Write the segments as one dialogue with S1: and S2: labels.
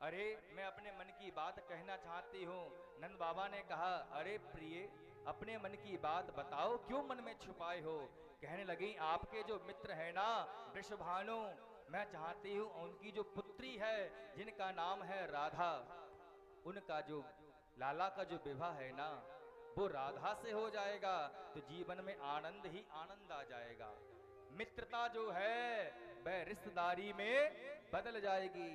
S1: अरे मैं अपने मन की बात कहना चाहती हूँ। नंद बाबा ने कहा, अरे प्रिय, अपने मन की बात बताओ, क्यों मन में छुपाए हो। कहने लगी, आपके जो मित्र है ना वृषभानु, मैं चाहती हूँ उनकी जो पुत्री है जिनका नाम है राधा, उनका जो लाला का जो विवाह है ना वो राधा से हो जाएगा तो जीवन में आनंद ही आनंद आ जाएगा। मित्रता जो है वह रिश्तेदारी में बदल जाएगी।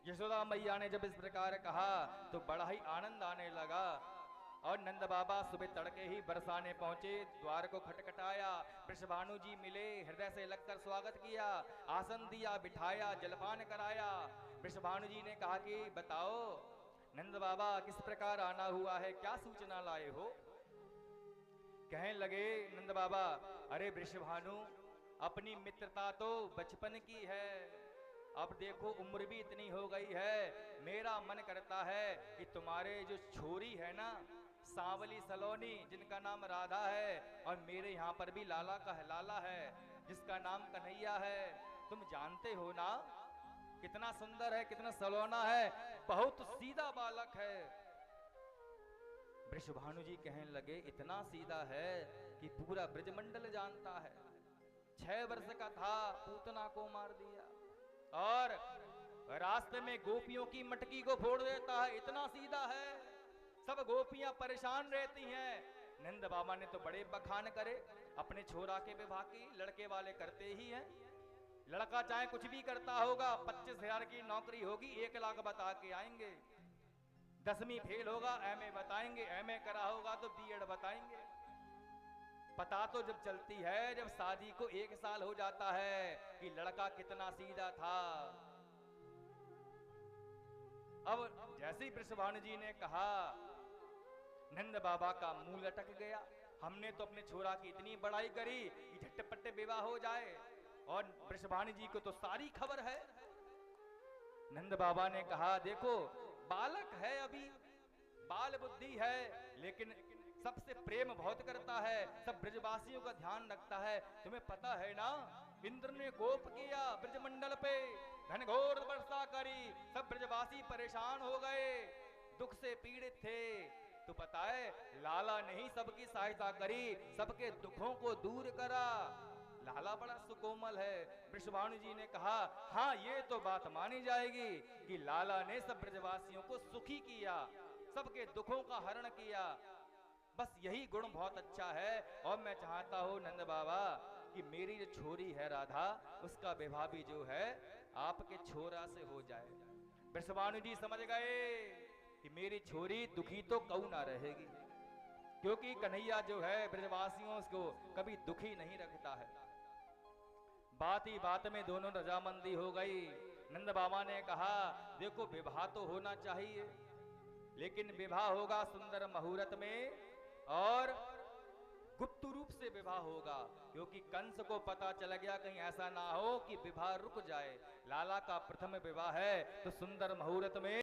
S1: यशोदा मैया ने जब इस प्रकार कहा तो बड़ा ही आनंद आने लगा। और नंद बाबा सुबह तड़के ही बरसाने पहुंचे, द्वार को खटखटाया, वृषभानु जी मिले, हृदय से लगकर स्वागत किया, आसन दिया, बिठाया, जलपान कराया। वृषभानु जी ने कहा कि बताओ नंद बाबा किस प्रकार आना हुआ है, क्या सूचना लाए हो। कहने लगे नंद बाबा, अरे वृषभानु, अपनी मित्रता तो बचपन की है, अब देखो उम्र भी इतनी हो गई है, मेरा मन करता है कि तुम्हारे जो छोरी है ना सांवली सलोनी जिनका नाम राधा है, और मेरे यहाँ पर भी लाला का लाला है जिसका नाम कन्हैया है, तुम जानते हो ना कितना सुंदर है, कितना सलोना है, बहुत सीधा बालक है। वृषभानु जी कहने लगे, इतना सीधा है कि पूरा ब्रजमंडल जानता है। 6 वर्ष का था, पूतना को मार दिया और रास्ते में गोपियों की मटकी को फोड़ देता है, इतना सीधा है। सब गोपियां परेशान रहती हैं। नंद बाबा ने तो बड़े बखान करे अपने छोरा के विवाह की, लड़के वाले करते ही हैं। लड़का चाहे कुछ भी करता होगा, 25,000 की नौकरी होगी, 1 लाख बता के आएंगे। 10वीं फेल होगा, एमए बताएंगे, एमए करा होगा तो बीएड बताएंगे। पता तो जब चलती है जब शादी को 1 साल हो जाता है कि लड़का कितना सीधा था। अब जैसे ही वृषभानु जी ने कहा, नंद बाबा का मुंह लटक गया। हमने तो अपने छोरा की इतनी बड़ाई करी कि झटपट विवाह हो जाए, और वृषभानु जी को तो सारी खबर है। नंद बाबा ने कहा, देखो बालक है, अभी बाल बुद्धि है, लेकिन सबसे प्रेम बहुत करता है, सब ब्रजवासियों का ध्यान रखता है। तुम्हें पता है ना, इंद्र ने कोप किया ब्रजमंडल पे, घनघोर वर्षा करी, सब ब्रजवासी परेशान हो गए, दुख से पीड़ित थे। तो पता है लाला ने ही सबकी सहायता करी, सबके दुखों को दूर करा। लाला बड़ा सुकोमल है। वृषभानु जी ने कहा, हाँ ये तो बात मानी जाएगी कि लाला ने सब ब्रजवासियों को सुखी किया, सबके दुखों का हरण किया, बस यही गुण बहुत अच्छा है। और मैं चाहता हूं नंद बाबा कि मेरी जो छोरी है राधा, उसका विवाह भी जो है आपके छोरा से हो जाए। वृषभानु जी समझ गए कि मेरी छोरी दुखी तो कऊ ना रहेगी, क्योंकि कन्हैया जो है ब्रजवासियों को कभी दुखी नहीं रखता है। बात ही बात में दोनों रजामंदी हो गई। नंद बाबा ने कहा, देखो विवाह तो होना चाहिए, लेकिन विवाह होगा सुंदर मुहूर्त में और गुप्त रूप से विवाह होगा, क्योंकि कंस को पता चल गया कहीं ऐसा ना हो कि विवाह रुक जाए। लाला का प्रथम विवाह है तो सुंदर मुहूर्त में